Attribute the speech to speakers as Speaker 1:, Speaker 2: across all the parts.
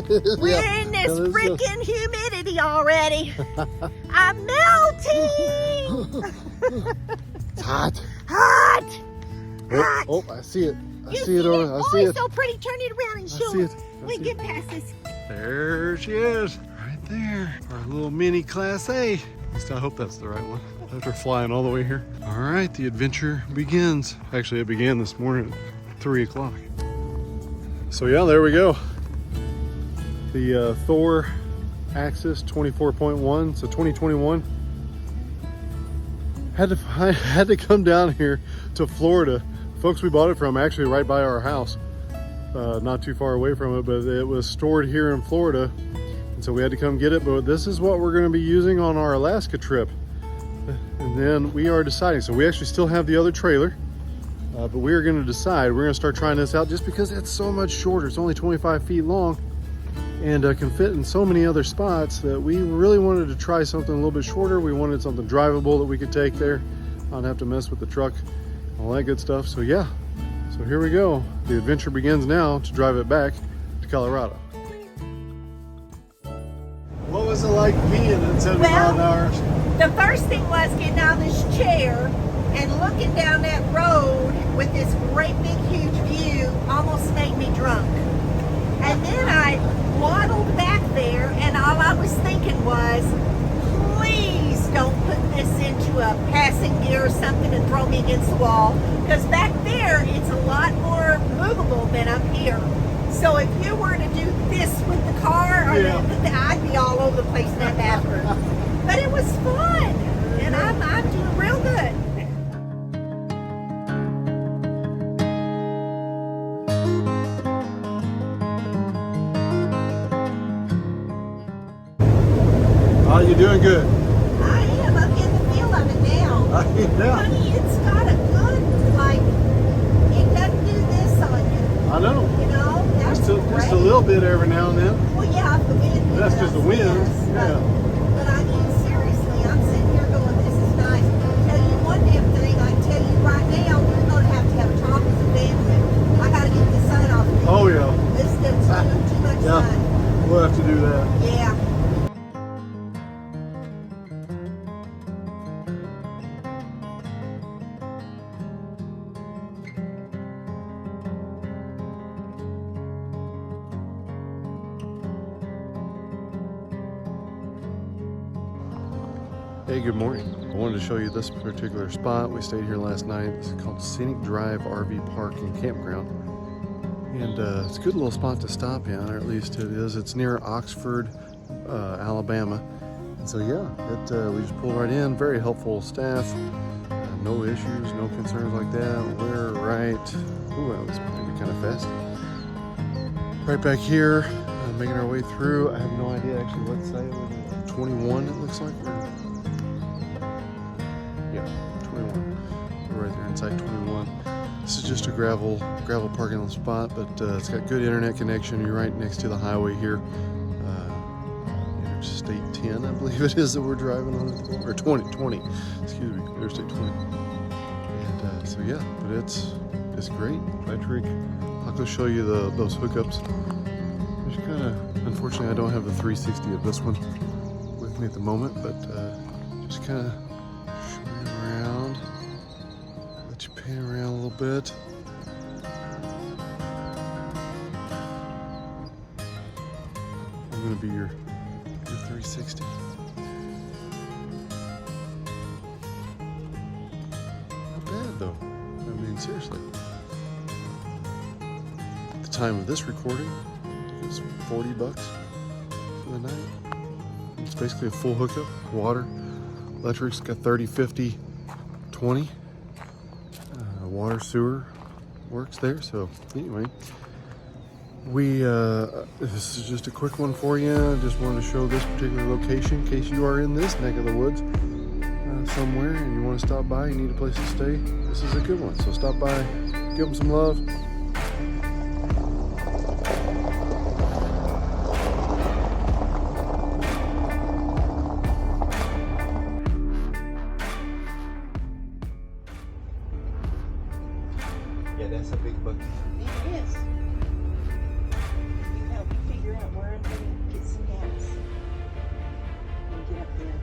Speaker 1: We're in this freaking humidity already. I'm melting.
Speaker 2: It's hot.
Speaker 1: Hot. Hot.
Speaker 2: Oh, I see it. I
Speaker 1: You
Speaker 2: see it over. I see it.
Speaker 1: so pretty. Turn it around and show
Speaker 2: see
Speaker 1: it.
Speaker 2: it.
Speaker 1: Wait, get past this.
Speaker 2: There she is, right there. Our little mini Class A. At least I hope that's the right one. After flying all the way here. All right, the adventure begins. Actually, it began this morning at 3 o'clock. So yeah, there we go. The Thor Axis 24.1, so 2021. I had to come down here to Florida. Folks we bought it from actually right by our house. Not too far away from it, but it was stored here in Florida. And so we had to come get it, but this is what we're gonna be using on our Alaska trip. And then we are deciding, so we actually still have the other trailer, but we are gonna decide, we're gonna start trying this out just because it's so much shorter. It's only 25 feet long and can fit in so many other spots that we really wanted to try something a little bit shorter. We wanted something drivable that we could take there, not have to mess with the truck, all that good stuff. So yeah, so here we go. The adventure begins now to drive it back to Colorado. What was it like being at 75 hours?
Speaker 1: The first thing was getting out of this chair and looking down that road with this great big huge view almost made me drunk. And then I waddled back there and all I was thinking was, please don't put this into a passing gear or something and throw me against the wall. Because back there it's a lot more movable than up here. So if you were to do this with the car, or I'd be all over the place in that bathroom. But it was fun, and I'm doing real good.
Speaker 2: Oh, you're doing good.
Speaker 1: I am. I'm getting the feel of it now.
Speaker 2: Yeah.
Speaker 1: Honey, it's got a good, like, it doesn't do this on you.
Speaker 2: I know.
Speaker 1: You know? That's
Speaker 2: Just a little bit every now and then.
Speaker 1: Well, yeah, the wind.
Speaker 2: That's just the wind.
Speaker 1: Yes,
Speaker 2: Yeah.
Speaker 1: But I mean, seriously, I'm sitting here going, this is nice. Tell you one damn thing, I can tell you right now, we're going to have a talk as a family. I got to get the sun off me.
Speaker 2: Oh yeah.
Speaker 1: It's too much sun.
Speaker 2: We'll have to do that.
Speaker 1: Yeah.
Speaker 2: Hey, good morning. I wanted to show you this particular spot. We stayed here last night. It's called Scenic Drive RV Park and Campground. And it's a good little spot to stop in, or at least it is. It's near Oxford, Alabama. And so yeah, we just pulled right in. Very helpful staff. No issues, no concerns like that. We're right, ooh, that was maybe kind of fast. Right back here, making our way through. I have no idea actually what side it was. 21 it looks like. Yeah, 21. We're right there inside 21. This is just a gravel parking lot spot, but it's got good internet connection. You're right next to the highway here. Interstate 10, I believe it is that we're driving on, or 20, excuse me, Interstate 20. And so yeah, but it's great. Electric. I'll go show you those hookups. Just kind of, unfortunately, I don't have the 360 of this one with me at the moment, but just kind of show you around. Let you pan around a little bit. I'm gonna be your 360. Not bad though. I mean, seriously. At the time of this recording, it was $40 for the night. It's basically a full hookup. Water, electric's got 30, 50, 20. Water, sewer works there. So anyway, this is just a quick one for you. Just wanted to show this particular location in case you are in this neck of the woods somewhere and you want to stop by, you need a place to stay. This is a good one. So stop by, give them some love. Yeah, that's a big bucket.
Speaker 1: It is. You can help me figure out where right there and get some gas. And get up there.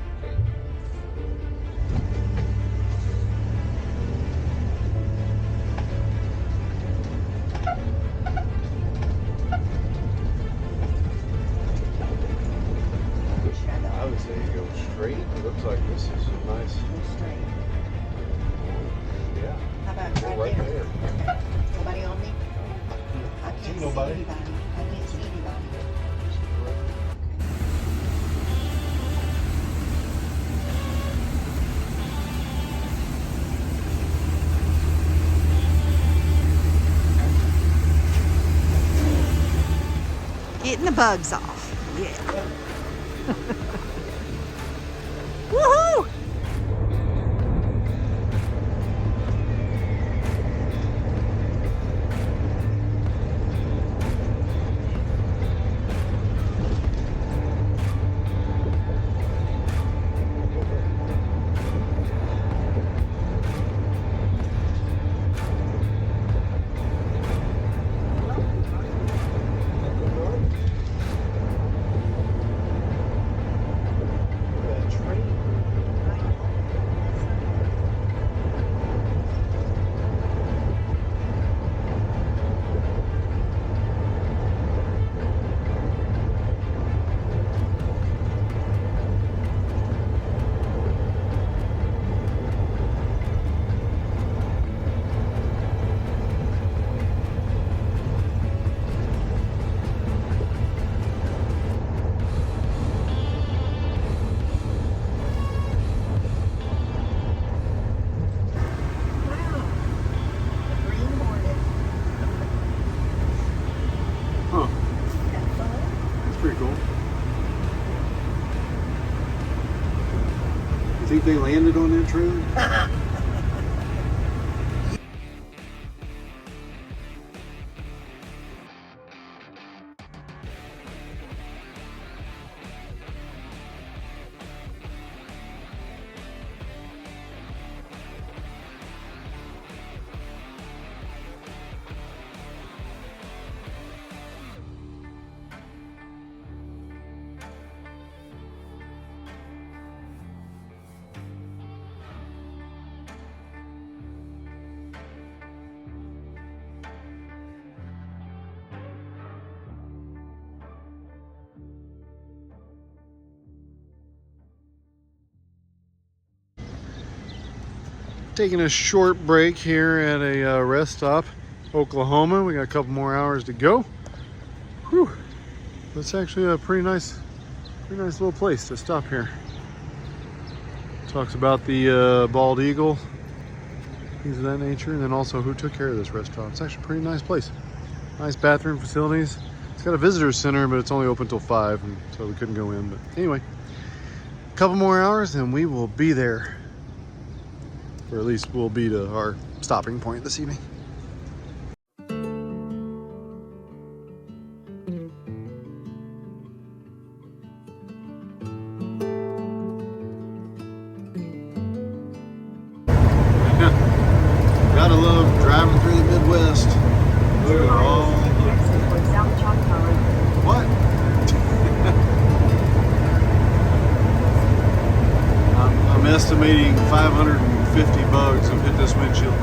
Speaker 2: I would say you go straight. It looks like this is a nice.
Speaker 1: Go straight.
Speaker 2: Yeah.
Speaker 1: How about right there? Okay. Nobody on me? I can't see
Speaker 2: nobody.
Speaker 1: anybody. I can't see anybody. Getting the bugs off. Yeah. Woohoo!
Speaker 2: Pretty cool. You think they landed on that trailer? Taking a short break here at a rest stop, Oklahoma. We got a couple more hours to go. Whew. That's actually a pretty nice little place to stop here. Talks about the bald eagle, things of that nature, and then also who took care of this restaurant. It's actually a pretty nice place. Nice bathroom facilities. It's got a visitor center, but it's only open till 5, and so we couldn't go in. But anyway, a couple more hours and we will be there. Or at least we'll be to our stopping point this evening. Gotta love driving through the Midwest. Look at all. What? I'm estimating 550 bugs have hit this windshield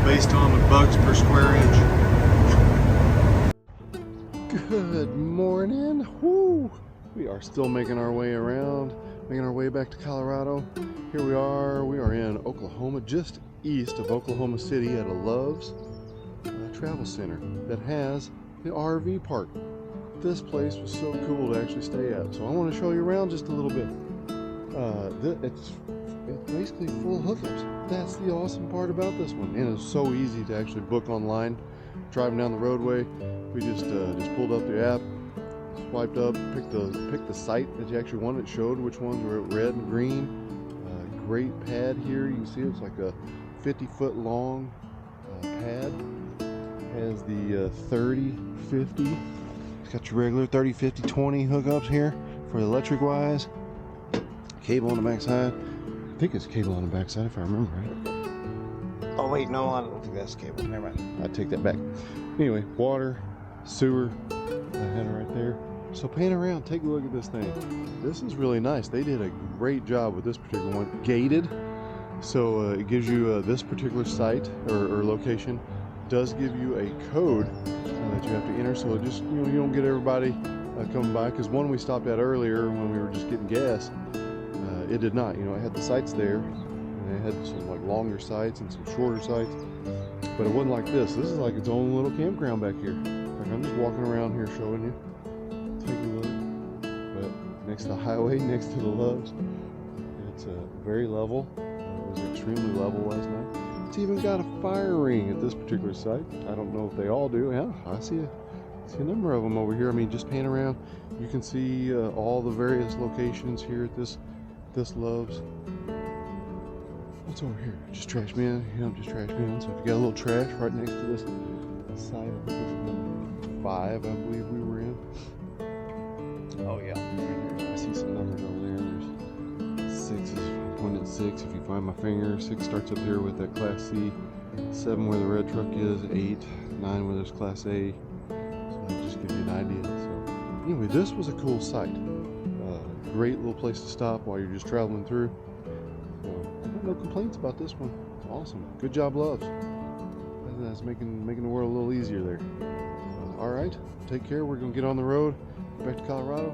Speaker 2: based on the bugs per square inch. Good morning. Woo! We are still making our way around, making our way back to Colorado. Here we are in Oklahoma, just east of Oklahoma City at a Love's travel center that has the RV park. This place was so cool to actually stay at, so I want to show you around just a little bit. It's basically full of hookups. That's the awesome part about this one, and it's so easy to actually book online. Driving down the roadway, we just pulled up the app, swiped up, picked the site that you actually wanted. It showed which ones were red and green. Great pad here. You can see it's like a 50-foot long pad. Has the 30, 50. It's got your regular 30, 50, 20 hookups here for the electric wise. Cable on the back side. I think it's cable on the back side if I remember right. Oh wait, no, I don't think that's cable. Never mind. I take that back. Anyway, water, sewer. I had it right there. So pan around, take a look at this thing. This is really nice. They did a great job with this particular one. Gated, so it gives you this particular site or location does give you a code that you have to enter. So just you don't get everybody coming by. Because one we stopped at earlier when we were just getting gas, it did not. It had the sites there, and it had some like longer sites and some shorter sites. But it wasn't like this. This is like its own little campground back here. Like I'm just walking around here showing you. Take a look. But next to the highway, next to the Loves, it's very level. It was extremely level last night. It's even got a fire ring at this particular site. I don't know if they all do. Yeah, I see a number of them over here. I mean, just pan around, you can see all the various locations here at this Loves. What's over here? Just trash bin. Just trash bin. So if you got a little trash right next to this site, I think this is number 5, I believe we were in. Oh yeah, I see some numbers over there. There's 6 is pointing at 6. If you find my finger, 6 starts up here with that Class C, 7 where the red truck is, 8, 9 where there's Class A. So that just gives you an idea. So anyway, this was a cool site. Great little place to stop while you're just traveling through. So I have no complaints about this one. It's awesome. Good job, Loves. That's making the world a little easier there. All right, take care. We're gonna get on the road back to Colorado.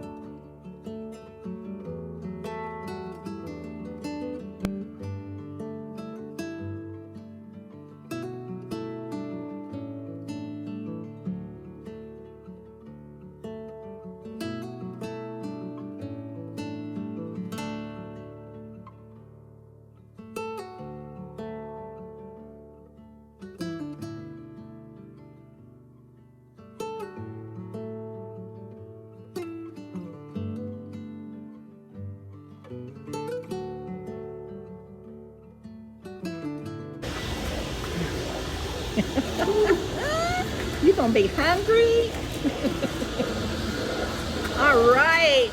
Speaker 1: You gonna be hungry? All right.